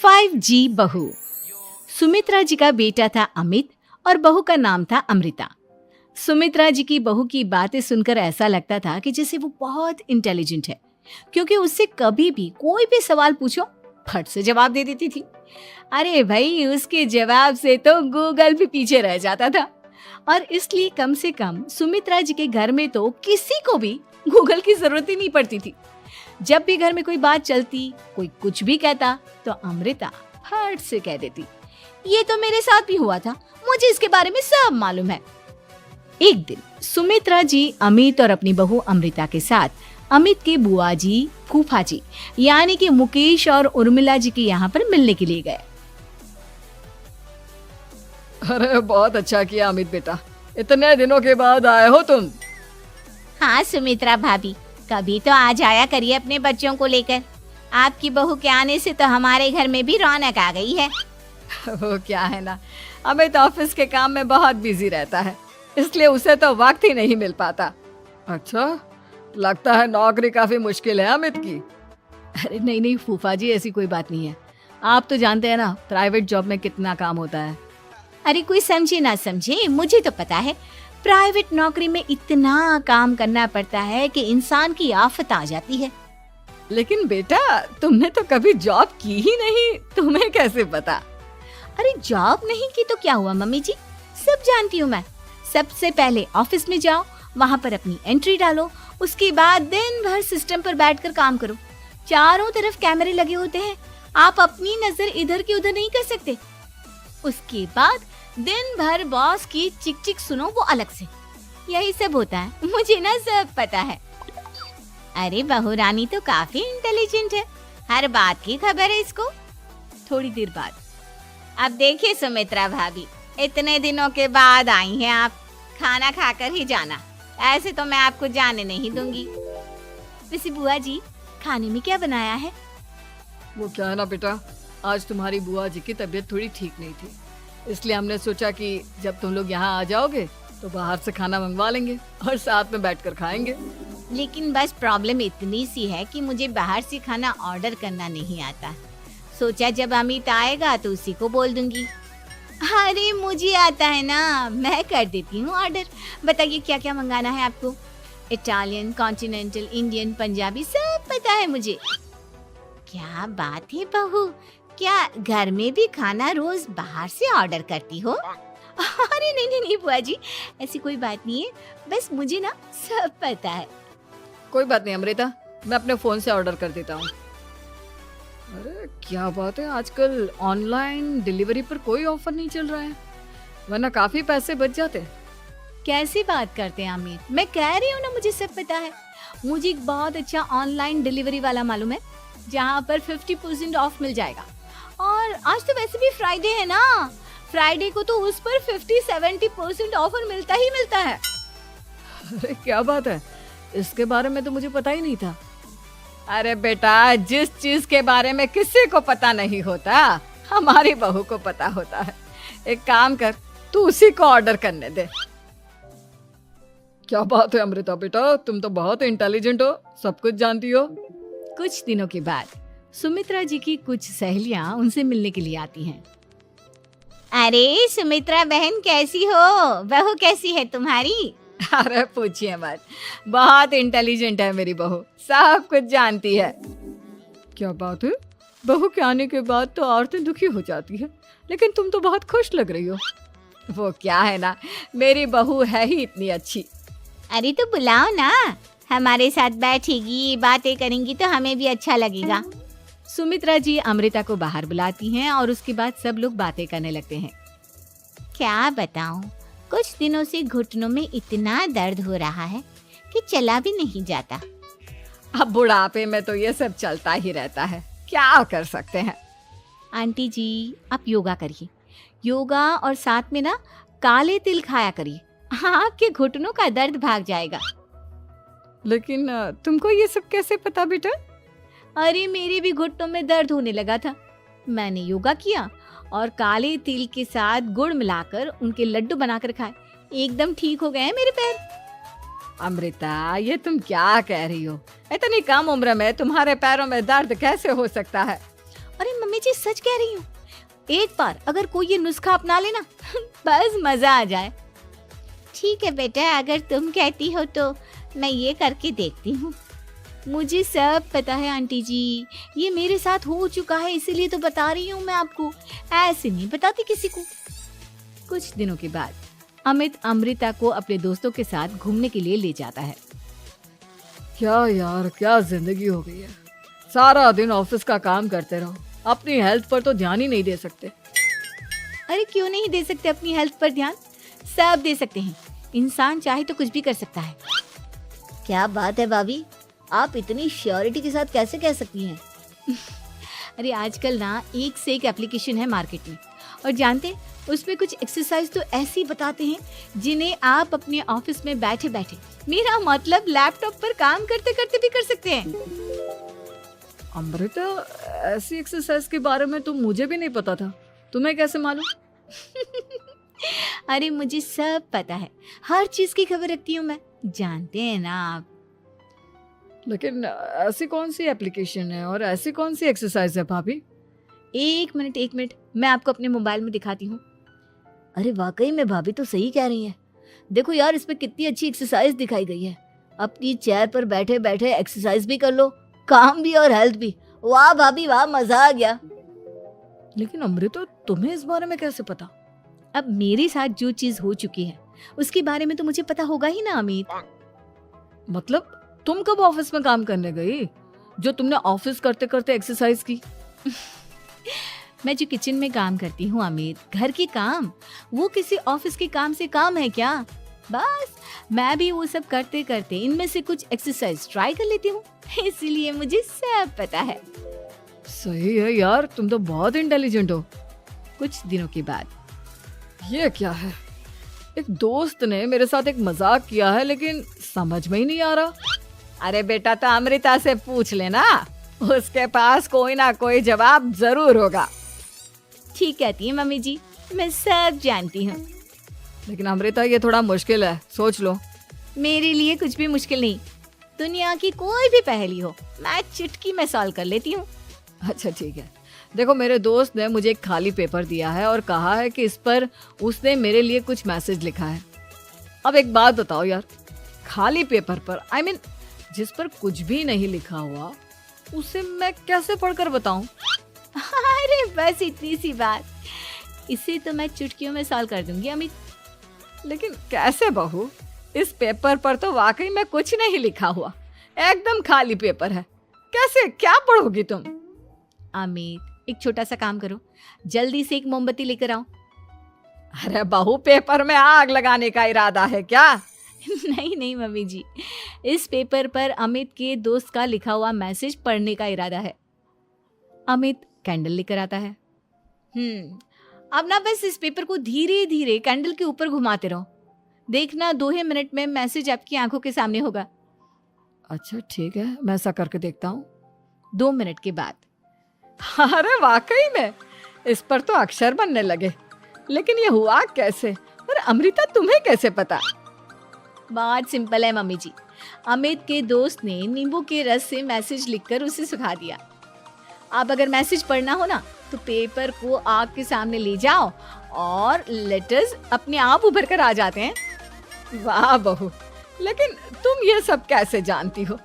5G बहू। सुमित्रा जी का बेटा था अमित और बहू का नाम था अमृता। सुमित्रा जी की बहू की बातें सुनकर ऐसा लगता था कि जैसे वो बहुत इंटेलिजेंट है, क्योंकि उससे कभी भी कोई भी सवाल पूछो फट से जवाब दे देती थी। अरे भाई, उसके जवाब से तो गूगल भी पीछे रह जाता था। और इसलिए कम से कम सुमित्रा जी के घर में तो किसी को भी गूगल की जरूरत ही नहीं पड़ती थी। जब भी घर में कोई बात चलती, कोई कुछ भी कहता, तो अमृता फट से कह देती, ये तो मेरे साथ भी हुआ था, मुझे इसके बारे में सब मालूम है। एक दिन सुमित्रा जी अमित और अपनी बहू अमृता के साथ अमित के बुआ जी, फूफा जी यानी कि मुकेश और उर्मिला जी के यहाँ पर मिलने के लिए गए। अरे बहुत अच्छा किया अमित बेटा, इतने दिनों के बाद आए हो तुम। हाँ सुमित्रा भाभी, कभी तो आ जाया करिए अपने बच्चों को लेकर। आपकी बहू के आने से तो हमारे घर में भी रौनक आ गई है। वो क्या है ना, अमित ऑफिस के काम में बहुत बिजी रहता है, इसलिए उसे तो वक्त ही नहीं मिल पाता। अच्छा, लगता है नौकरी काफी मुश्किल है अमित की। अरे नहीं नहीं फूफा जी, ऐसी कोई बात नहीं है। आप तो जानते हैं ना प्राइवेट जॉब में कितना काम होता है। अरे कोई समझे ना समझे, मुझे तो पता है प्राइवेट नौकरी में इतना काम करना पड़ता है कि इंसान की आफत आ जाती है। लेकिन बेटा, तुमने तो कभी जॉब की ही नहीं, तुम्हें कैसे पता? अरे जॉब नहीं की तो क्या हुआ मम्मी जी, सब जानती हूँ मैं। सबसे पहले ऑफिस में जाओ, वहाँ पर अपनी एंट्री डालो, उसके बाद दिन भर सिस्टम पर बैठकर काम करो। चारों तरफ कैमरे लगे होते हैं, आप अपनी नजर इधर की उधर नहीं कर सकते। उसके बाद दिन भर बॉस की चिक चिक सुनो, वो अलग से। यही सब होता है, मुझे ना सब पता है। अरे बहू रानी तो काफी इंटेलिजेंट है, हर बात की खबर है इसको। थोड़ी देर बाद, अब देखिए सुमित्रा भाभी, इतने दिनों के बाद आई हैं आप, खाना खाकर ही जाना, ऐसे तो मैं आपको जाने नहीं दूंगी। वैसे बुआ जी, खाने में क्या बनाया है? वो क्या है ना बेटा, आज तुम्हारी बुआ जी की तबीयत थोड़ी ठीक नहीं थी, इसलिए हमने सोचा कि जब तुम लोग यहाँ आ जाओगे तो बाहर से खाना मंगवा लेंगे और साथ में बैठकर खाएंगे। लेकिन बस प्रॉब्लम इतनी सी है कि मुझे बाहर से खाना ऑर्डर करना नहीं आता। सोचा जब अमित आएगा तो उसी को बोल दूंगी। अरे मुझे आता है ना, मैं कर देती हूँ ऑर्डर। बताइए क्या क्या मंगाना है आपको? इटालियन, कॉन्टिनेंटल, इंडियन, पंजाबी, सब पता है मुझे। क्या बात है बहू, क्या घर में भी खाना रोज बाहर से ऑर्डर करती हो? अरे नहीं नहीं नहीं बुआ जी, ऐसी कोई बात नहीं है, बस मुझे ना सब पता है। कोई बात नहीं अमृता, मैं अपने फोन से ऑर्डर कर देता हूँ। अरे क्या बात है, आजकल ऑनलाइन डिलीवरी पर कोई ऑफर नहीं चल रहा है, वरना काफी पैसे बच जाते। कैसी बात करते हैं अमित, मैं कह रही हूँ ना मुझे सब पता है। मुझे एक बहुत अच्छा ऑनलाइन डिलीवरी वाला मालूम है, जहाँ पर 50% ऑफ मिल जाएगा। और आज तो वैसे भी फ्राइडे है ना, फ्राइडे को तो उस पर 50-70% ऑफर मिलता ही मिलता है। अरे क्या बात है, इसके बारे में तो मुझे पता ही नहीं था। अरे बेटा, जिस चीज के बारे में किसी को पता नहीं होता, हमारी बहू को पता होता है। एक काम कर, तू उसी को ऑर्डर करने दे। क्या बात है अमृता बेटा, तुम तो बहुत इंटेलिजेंट हो, सब कुछ जानती हो। कुछ दिनों के बाद सुमित्रा जी की कुछ सहेलियां उनसे मिलने के लिए आती हैं। अरे सुमित्रा बहन कैसी हो, बहू कैसी है तुम्हारी? अरे पूछिए मत, बहुत इंटेलिजेंट है मेरी बहू, सब कुछ जानती है। क्या बात है, बहू के आने के बाद तो औरतें दुखी हो जाती है, लेकिन तुम तो बहुत खुश लग रही हो। वो क्या है ना, मेरी बहू है ही इतनी अच्छी। अरे तो बुलाओ ना, हमारे साथ बैठेगी, बातें करेंगी तो हमें भी अच्छा लगेगा। सुमित्रा जी अमृता को बाहर बुलाती हैं और उसके बाद सब लोग बातें करने लगते हैं। क्या बताऊं, कुछ दिनों से घुटनों में इतना दर्द हो रहा है कि चला भी नहीं जाता। अब बुढ़ापे में तो ये सब चलता ही रहता है, क्या कर सकते हैं। आंटी जी, आप योगा करिए, योगा और साथ में ना काले तिल खाया करिए, आपके घुटनों का दर्द भाग जाएगा। लेकिन तुमको ये सब कैसे पता बेटा? अरे मेरे भी घुटनों में दर्द होने लगा था, मैंने योगा किया और काले तिल के साथ गुड़ मिलाकर उनके लड्डू बनाकर खाए, एकदम ठीक हो गए हैं मेरे पैर। अमृता, ये तुम क्या कह रही हो? इतनी कम उम्र में तुम्हारे पैरों में दर्द कैसे हो सकता है? अरे मम्मी मम्मी जी सच कह रही हूँ। एक बार अगर कोई ये नुस्खा अपना लेना बस मजा आ जाए। ठीक है बेटा, अगर तुम कहती हो तो मैं ये करके देखती हूँ। मुझे सब पता है आंटी जी, ये मेरे साथ हो चुका है, इसीलिए तो बता रही हूँ मैं आपको, ऐसे नहीं बताती किसी को। कुछ दिनों के बाद अमित अमृता को अपने दोस्तों के साथ घूमने के लिए ले जाता है। क्या यार, क्या जिंदगी हो गई है। सारा दिन ऑफिस का काम करते रहो, अपनी हेल्थ पर तो ध्यान ही नहीं दे सकते। अरे क्यों नहीं दे सकते अपनी हेल्थ पर ध्यान? सब दे सकते हैं, इंसान चाहे तो कुछ भी कर सकता है। क्या बात है भाभी, आप इतनी श्योरिटी के साथ कैसे कह सकती हैं? अरे आजकल ना एक से एक एप्लीकेशन है मार्केट में, और जानते उसमें कुछ एक्सरसाइज तो ऐसी बताते हैं जिन्हें आप अपने ऑफिस में बैठे बैठे, मेरा मतलब लैपटॉप पर काम करते करते भी कर सकते हैं। अमृता, ऐसी एक्सरसाइज के बारे में तो मुझे भी नहीं पता था, तुम्हें कैसे मालूम? अरे मुझे सब पता है, हर चीज की खबर रखती हूँ मैं, जानते हैं ना आप। लेकिन ऐसी कौन सी एप्लीकेशन है और ऐसी कौन सी एक्सरसाइज है भाभी? एक मिनट, मैं आपको अपने मोबाइल में दिखाती हूँ। अरे वाकई में भाभी तो सही कह रही हैं। देखो यार, इसमें कितनी अच्छी एक्सरसाइज दिखाई गई है। अपनी चेयर पर बैठे बैठे एक्सरसाइज भी कर लो, काम भी और हेल्थ भी। वाह भाभी वाह, मजा आ गया। लेकिन अमृता, तुम्हें इस बारे में कैसे पता? अब मेरे साथ जो चीज हो चुकी है उसके बारे में तो मुझे पता होगा ही ना अमित। मतलब तुम कब ऑफिस में काम करने गई जो तुमने ऑफिस करते करते एक्सरसाइज की? मैं जो किचन में काम करती हूँ अमित, घर के काम, वो किसी ऑफिस के काम से काम है क्या? बस मैं भी वो सब करते करते इनमें से कुछ एक्सरसाइज ट्राई कर लेती हूँ, इसीलिए मुझे सब पता है। सही है यार, तुम तो बहुत इंटेलिजेंट हो। कुछ दिनों के बाद ये क्या है? एक दोस्त ने मेरे साथ एक मजाक किया है, लेकिन समझ में ही नहीं आ रहा। अरे बेटा, तो अमृता से पूछ लेना, उसके पास कोई ना कोई जवाब जरूर होगा। ठीक कहती है मम्मी जी, मैं सब जानती हूँ। लेकिन अमृता, ये थोड़ा मुश्किल है, सोच लो। मेरे लिए कुछ भी मुश्किल नहीं, दुनिया की कोई भी पहेली हो मैं चुटकी में सॉल्व कर लेती हूँ। अच्छा ठीक है, देखो मेरे दोस्त ने मुझे एक खाली पेपर दिया है और कहा है कि इस पर उसने मेरे लिए कुछ मैसेज लिखा है। अब एक बात बताओ यार, खाली पेपर पर जिस पर कुछ भी नहीं लिखा हुआ, उसे मैं कैसे पढ़कर बताऊं? अरे बस इतनी सी बात, इसे तो मैं चुटकियों में सॉल्व कर दूंगी अमित। लेकिन कैसे बहू, इस पेपर पर तो वाकई में कुछ नहीं लिखा हुआ, एकदम खाली पेपर है, कैसे क्या पढ़ोगी तुम? अमित, एक छोटा सा काम करो, जल्दी से एक मोमबत्ती लेकर आओ। अरे बहू, पेपर में आग लगाने का इरादा है क्या? नहीं मम्मी जी, इस पेपर पर अमित के दोस्त का लिखा हुआ मैसेज पढ़ने का इरादा है। अमित कैंडल लेकर आता है। अब ना बस इस पेपर को धीरे धीरे कैंडल के ऊपर घुमाते रहो, देखना 2 ही मिनट में मैसेज आपकी आंखों के सामने होगा। अच्छा ठीक है, मैं ऐसा करके देखता हूँ। 2 मिनट के बाद अरे वाकई में इस पर तो अक्षर बनने लगे, लेकिन ये हुआ कैसे? और अमृता, तुम्हें कैसे पता? बहुत सिंपल है मम्मी जी, अमित के दोस्त ने नींबू के रस से मैसेज लिखकर उसे सुखा दिया। अब अगर मैसेज पढ़ना हो ना तो पेपर को आग के सामने ले जाओ और लेटर्स अपने आप उभर कर आ जाते हैं। वाह बहू, लेकिन तुम ये सब कैसे जानती हो?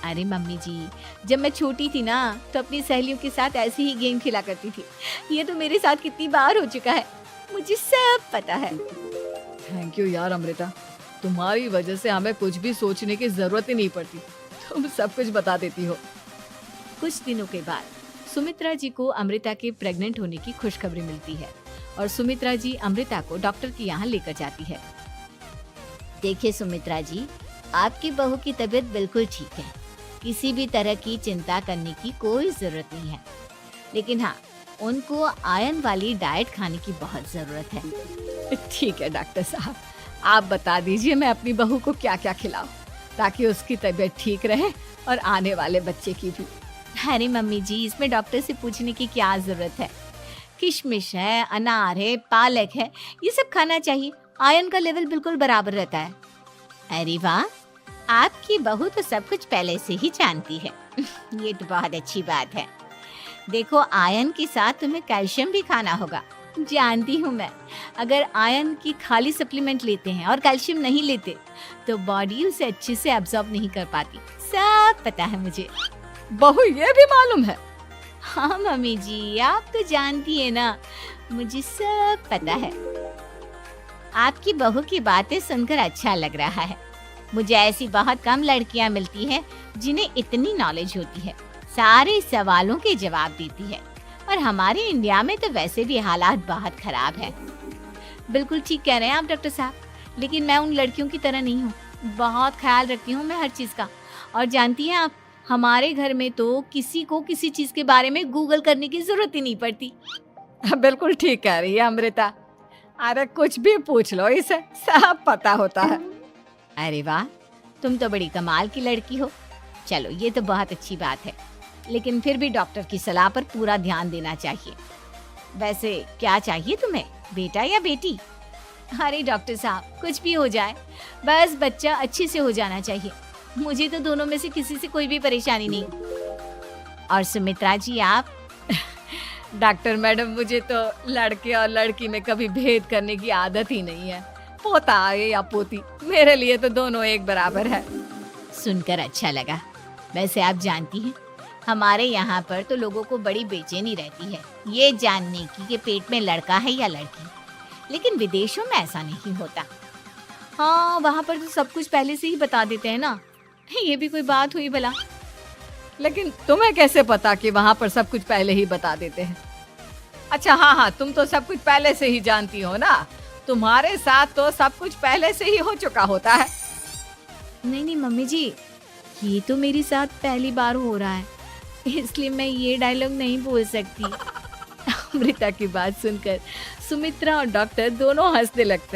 अरे मम्मी जी, जब मैं छोटी थी ना तो अपनी सहेलियों के साथ ऐसे ही गेम खेला करती थी। ये तो मेरे साथ कितनी बार हो चुका है, मुझे सब पता है। थैंक यू यार अमृता, तुम्हारी वजह से हमें कुछ भी सोचने की जरूरत ही नहीं पड़ती, तुम सब कुछ बता देती हो। कुछ दिनों के बाद सुमित्रा जी को अमृता के प्रेग्नेंट होने की खुशखबरी मिलती है और सुमित्रा जी अमृता को डॉक्टर के यहाँ लेकर जाती है। देखिए सुमित्रा जी, आपकी बहू की तबीयत बिल्कुल ठीक है, किसी भी तरह की चिंता करने की कोई जरूरत नहीं है, लेकिन हाँ, उनको आयरन वाली डाइट खाने की बहुत जरूरत है। ठीक है डॉक्टर साहब, आप बता दीजिए मैं अपनी बहू को क्या क्या खिलाऊं ताकि उसकी तबीयत ठीक रहे और आने वाले बच्चे की भी। अरे मम्मी जी, इसमें डॉक्टर से पूछने की क्या जरूरत है, किशमिश है, अनार है, पालक है, ये सब खाना चाहिए, आयरन का लेवल बिल्कुल बराबर रहता है। अरे वाह, आपकी बहू तो सब कुछ पहले से ही जानती है। ये तो बहुत अच्छी बात है। देखो, आयरन के साथ तुम्हें कैल्शियम भी खाना होगा। जानती हूँ मैं, अगर आयरन की खाली सप्लीमेंट लेते हैं और कैल्शियम नहीं लेते तो बॉडी उसे अच्छे से एब्जॉर्ब नहीं कर पाती। सब पता है मुझे। बहू ये भी मालूम है? हाँ मम्मी जी, आप तो जानती है ना, मुझे सब पता है। आपकी बहू की बातें सुनकर अच्छा लग रहा है। मुझे ऐसी बहुत कम लड़कियां मिलती हैं जिन्हें इतनी नॉलेज होती है, सारे सवालों के जवाब देती है। और हमारे इंडिया में तो वैसे भी हालात बहुत खराब है। बिल्कुल ठीक कह रहे हैं आप डॉक्टर साहब, लेकिन मैं उन लड़कियों की तरह नहीं हूँ। बहुत ख्याल रखती हूँ मैं हर चीज़ का। और जानती हैं आप, हमारे घर में तो किसी को किसी चीज़ के बारे में गूगल करने की ज़रूरत ही नहीं पड़ती। बिल्कुल ठीक कह रही है अमृता। अरे कुछ भी पूछ लो, इसे सब पता होता है। अरे वाह, तुम तो बड़ी कमाल की लड़की हो। चलो, ये तो बहुत अच्छी बात है, लेकिन फिर भी डॉक्टर की सलाह पर पूरा ध्यान देना चाहिए। वैसे क्या चाहिए तुम्हें, बेटा या बेटी? अरे डॉक्टर साहब, कुछ भी हो जाए, बस बच्चा अच्छे से हो जाना चाहिए। मुझे तो दोनों में से किसी से कोई भी परेशानी नहीं। और सुमित्रा जी, आप? डॉक्टर मैडम, मुझे तो लड़के और लड़की में कभी भेद करने की आदत ही नहीं है। पोता आए या पोती, मेरे लिए तो दोनों एक बराबर है। सुनकर अच्छा लगा। वैसे आप जानती हैं, हमारे यहाँ पर तो लोगों को बड़ी बेचैनी रहती है ये जानने की कि पेट में लड़का है या लड़की, लेकिन विदेशों में ऐसा नहीं होता। हाँ, वहाँ पर तो सब कुछ पहले से ही बता देते हैं ना। ये भी कोई बात हुई भला? लेकिन तुम्हें कैसे पता कि वहाँ पर सब कुछ पहले ही बता देते हैं? अच्छा हाँ, तुम तो सब कुछ पहले से ही जानती हो ना। तुम्हारे साथ तो सब कुछ पहले से ही हो चुका होता है। नहीं मम्मी जी, ये तो मेरे साथ पहली बार हो रहा है, इसलिए मैं ये डायलॉग नहीं बोल सकती। अमृता की बात सुनकर सुमित्रा और डॉक्टर दोनों हंसने लगते हैं।